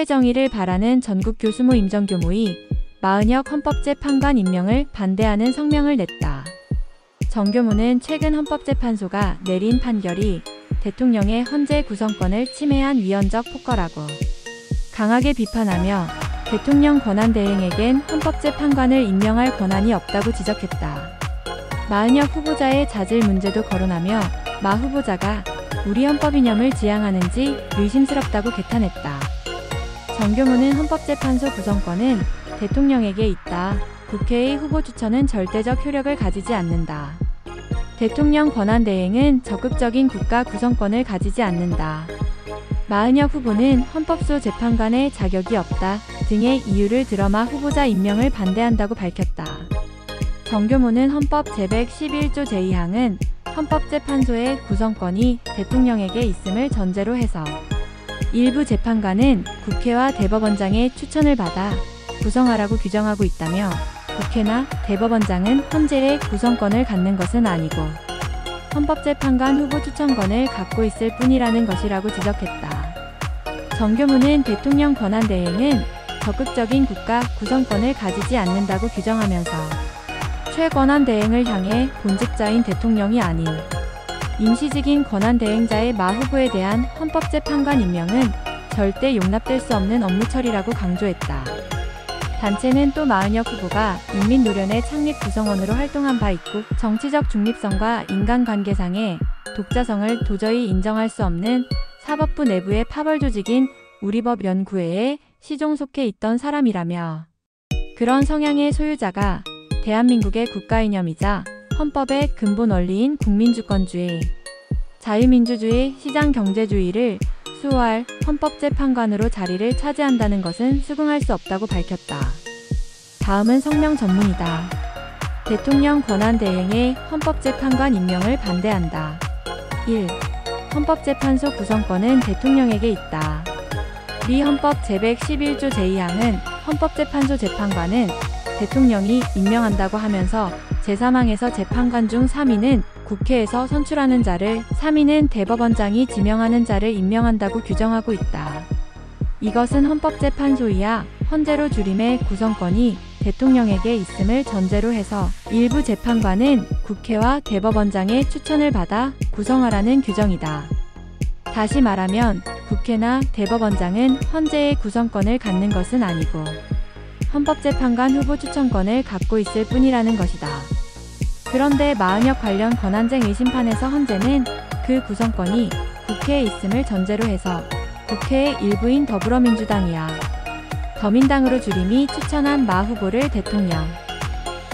정의를 바라는 전국 교수모 임정교모이 마은혁 헌법재판관 임명을 반대하는 성명을 냈다. 정 교모는 최근 헌법재판소가 내린 판결이 대통령의 헌재 구성권을 침해한 위헌적 폭거라고 강하게 비판하며 대통령 권한대행에겐 헌법재판관을 임명할 권한이 없다고 지적했다. 마은혁 후보자의 자질 문제도 거론하며 마 후보자가 우리 헌법 이념을 지향하는지 의심스럽다고 개탄했다. 정 교모는 헌법재판소 구성권은 대통령에게 있다. 국회의 후보 추천은 절대적 효력을 가지지 않는다. 대통령 권한대행은 적극적인 국가 구성권을 가지지 않는다. 마은혁 후보는 헌법소 재판관의 자격이 없다 등의 이유를 들어 마 후보자 임명을 반대한다고 밝혔다. 정 교모는 헌법 제111조 제2항은 헌법재판소의 구성권이 대통령에게 있음을 전제로 해서 일부 재판관은 국회와 대법원장의 추천을 받아 구성하라고 규정하고 있다며 국회나 대법원장은 헌재의 구성권을 갖는 것은 아니고 헌법재판관 후보 추천권을 갖고 있을 뿐이라는 것이라고 지적했다. 정 교모는 대통령 권한대행은 적극적인 국가 구성권을 가지지 않는다고 규정하면서 최권한대행을 향해 본직자인 대통령이 아닌 임시직인 권한대행자의 마 후보에 대한 헌법재판관 임명은 절대 용납될 수 없는 업무 처리라고 강조했다. 단체는 또 마은혁 후보가 인민노련의 창립 구성원으로 활동한 바 있고 정치적 중립성과 인간관계상의 독자성을 도저히 인정할 수 없는 사법부 내부의 파벌 조직인 우리법연구회에 시종 속해 있던 사람이라며 그런 성향의 소유자가 대한민국의 국가이념이자 헌법의 근본 원리인 국민주권주의, 자유민주주의, 시장경제주의를 수호할 헌법재판관으로 자리를 차지한다는 것은 수긍할 수 없다고 밝혔다. 다음은 성명 전문이다. 대통령 권한대행의 헌법재판관 임명을 반대한다. 1. 헌법재판소 구성권은 대통령에게 있다. 미 헌법 제111조 제2항은 헌법재판소 재판관은 대통령이 임명한다고 하면서 제3항에서 재판관 중 3인은 국회에서 선출하는 자를, 3인은 대법원장이 지명하는 자를 임명한다고 규정하고 있다. 이것은 헌법재판소이야 헌재로 줄임의 구성권이 대통령에게 있음을 전제로 해서 일부 재판관은 국회와 대법원장의 추천을 받아 구성하라는 규정이다. 다시 말하면 국회나 대법원장은 헌재의 구성권을 갖는 것은 아니고 헌법재판관 후보 추천권을 갖고 있을 뿐이라는 것이다. 그런데 마은혁 관련 권한쟁 의심판에서 헌재는 그 구성권이 국회에 있음을 전제로 해서 국회의 일부인 더불어민주당이야 더민당으로 줄임이 추천한 마 후보를 대통령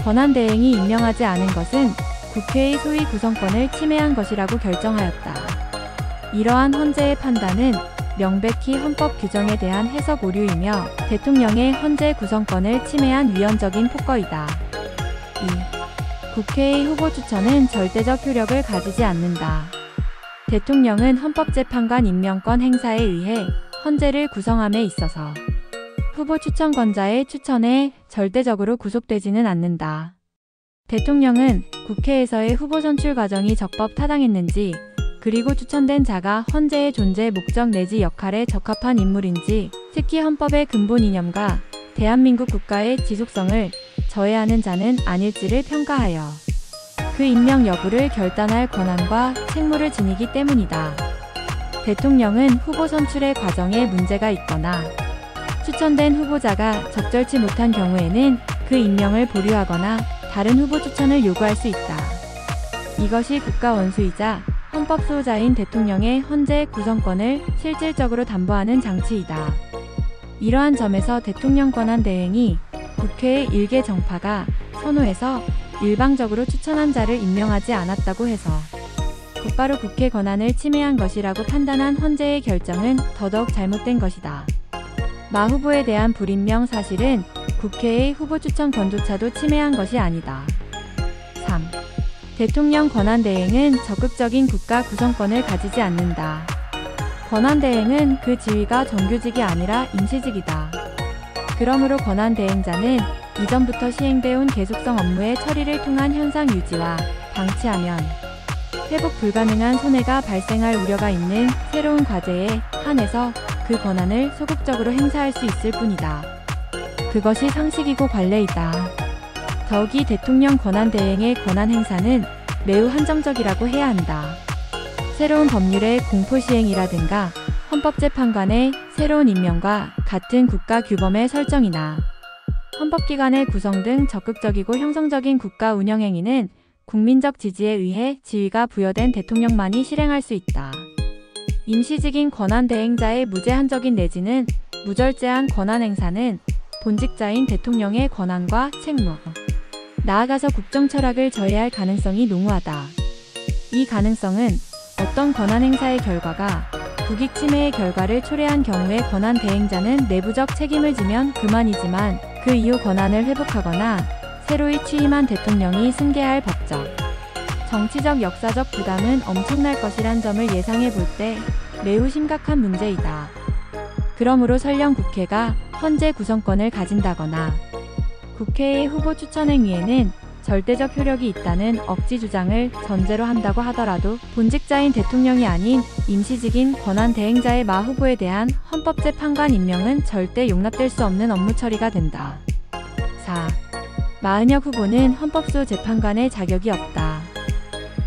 권한대행이 임명하지 않은 것은 국회의 소위 구성권을 침해한 것이라고 결정하였다. 이러한 헌재의 판단은 명백히 헌법 규정에 대한 해석 오류이며 대통령의 헌재 구성권을 침해한 위헌적인 폭거이다. 2. 국회의 후보 추천은 절대적 효력을 가지지 않는다. 대통령은 헌법재판관 임명권 행사에 의해 헌재를 구성함에 있어서 후보 추천권자의 추천에 절대적으로 구속되지는 않는다. 대통령은 국회에서의 후보 선출 과정이 적법 타당했는지 그리고 추천된 자가 헌재의 존재 목적 내지 역할에 적합한 인물인지 특히 헌법의 근본 이념과 대한민국 국가의 지속성을 저해하는 자는 아닐지를 평가하여 그 임명 여부를 결단할 권한과 책무를 지니기 때문이다. 대통령은 후보 선출의 과정에 문제가 있거나 추천된 후보자가 적절치 못한 경우에는 그 임명을 보류하거나 다른 후보 추천을 요구할 수 있다. 이것이 국가 원수이자 헌법 수호자인 대통령의 헌재 구성권을 실질적으로 담보하는 장치이다. 이러한 점에서 대통령 권한대행이 국회의 일개 정파가 선호해서 일방적으로 추천한 자를 임명하지 않았다고 해서 곧바로 국회 권한을 침해한 것이라고 판단한 헌재의 결정은 더더욱 잘못된 것이다. 마 후보에 대한 불임명 사실은 국회의 후보 추천 권조차도 침해한 것이 아니다. 3. 대통령 권한대행은 적극적인 국가 구성권을 가지지 않는다. 권한대행은 그 지위가 정규직이 아니라 임시직이다. 그러므로 권한대행자는 이전부터 시행되어 온 계속성 업무의 처리를 통한 현상 유지와 방치하면 회복 불가능한 손해가 발생할 우려가 있는 새로운 과제에 한해서 그 권한을 소극적으로 행사할 수 있을 뿐이다. 그것이 상식이고 관례이다. 더욱이 대통령 권한 대행의 권한 행사는 매우 한정적이라고 해야 한다. 새로운 법률의 공포 시행이라든가 헌법재판관의 새로운 임명과 같은 국가 규범의 설정이나 헌법기관의 구성 등 적극적이고 형성적인 국가 운영 행위는 국민적 지지에 의해 지위가 부여된 대통령만이 실행할 수 있다. 임시직인 권한 대행자의 무제한적인 내지는 무절제한 권한 행사는 본직자인 대통령의 권한과 책무, 나아가서 국정 철학을 저해할 가능성이 농후하다. 이 가능성은 어떤 권한 행사의 결과가 국익 침해의 결과를 초래한 경우에 권한 대행자는 내부적 책임을 지면 그만이지만 그 이후 권한을 회복하거나 새로이 취임한 대통령이 승계할 법적, 정치적 역사적 부담은 엄청날 것이란 점을 예상해 볼 때 매우 심각한 문제이다. 그러므로 설령 국회가 헌재 구성권을 가진다거나 국회의 후보 추천 행위에는 절대적 효력이 있다는 억지 주장을 전제로 한다고 하더라도 본직자인 대통령이 아닌 임시직인 권한 대행자의 마 후보에 대한 헌법재판관 임명은 절대 용납될 수 없는 업무 처리가 된다. 4. 마은혁 후보는 헌법소 재판관의 자격이 없다.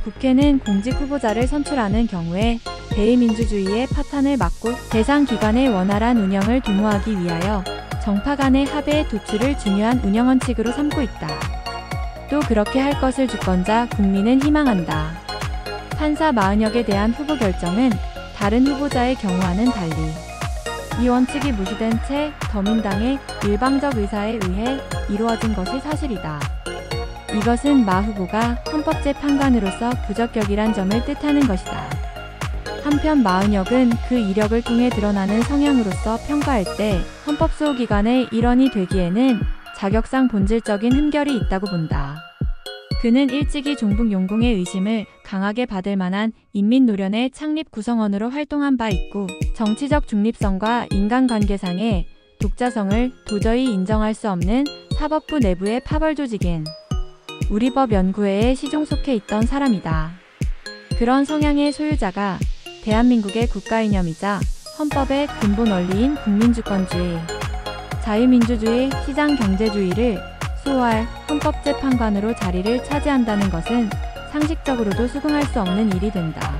국회는 공직 후보자를 선출하는 경우에 대의민주주의의 파탄을 막고 대상 기관의 원활한 운영을 도모하기 위하여 정파 간의 합의의 도출을 중요한 운영 원칙으로 삼고 있다. 또 그렇게 할 것을 주권자 국민은 희망한다. 판사 마은혁에 대한 후보 결정은 다른 후보자의 경우와는 달리 이 원칙이 무시된 채 더민당의 일방적 의사에 의해 이루어진 것이 사실이다. 이것은 마 후보가 헌법재판관으로서 부적격이란 점을 뜻하는 것이다. 한편 마은혁은 그 이력을 통해 드러나는 성향으로서 평가할 때 헌법소호 기관의 일원이 되기에는 자격상 본질적인 흠결이 있다고 본다. 그는 일찍이 종북용공의 의심을 강하게 받을 만한 인민노련의 창립 구성원으로 활동한 바 있고 정치적 중립성과 인간관계상의 독자성을 도저히 인정할 수 없는 사법부 내부의 파벌 조직인 우리법연구회에 시종 속해 있던 사람이다. 그런 성향의 소유자가 대한민국의 국가이념이자 헌법의 근본 원리인 국민주권주의, 자유민주주의, 시장경제주의를 수호할 헌법재판관으로 자리를 차지한다는 것은 상식적으로도 수긍할 수 없는 일이 된다.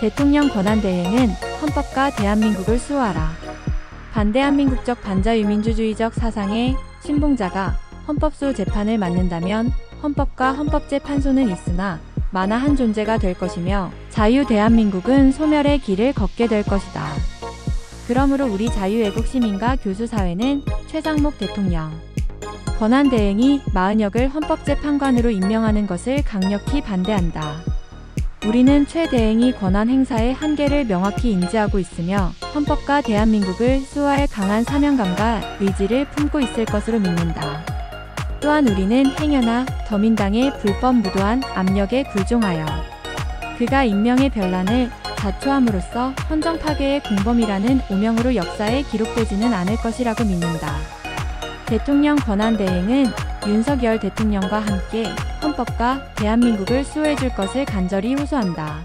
대통령 권한대행은 헌법과 대한민국을 수호하라. 반대한민국적 반자유민주주의적 사상의 신봉자가 헌법소 재판을 맡는다면 헌법과 헌법재판소는 있으나 만화 한 존재가 될 것이며 자유 대한민국은 소멸의 길을 걷게 될 것이다. 그러므로 우리 자유애국 시민과 교수사회는 최상목 대통령 권한대행이 마은혁을 헌법재판관으로 임명하는 것을 강력히 반대한다. 우리는 최 대행이 권한 행사의 한계를 명확히 인지하고 있으며 헌법과 대한민국을 수호할 강한 사명감과 의지를 품고 있을 것으로 믿는다. 또한 우리는 행여나 더민당의 불법 무도한 압력에 굴종하여 그가 임명의 변란을 자초함으로써 헌정 파괴의 공범이라는 오명으로 역사에 기록되지는 않을 것이라고 믿는다. 대통령 권한대행은 윤석열 대통령과 함께 헌법과 대한민국을 수호해줄 것을 간절히 호소한다.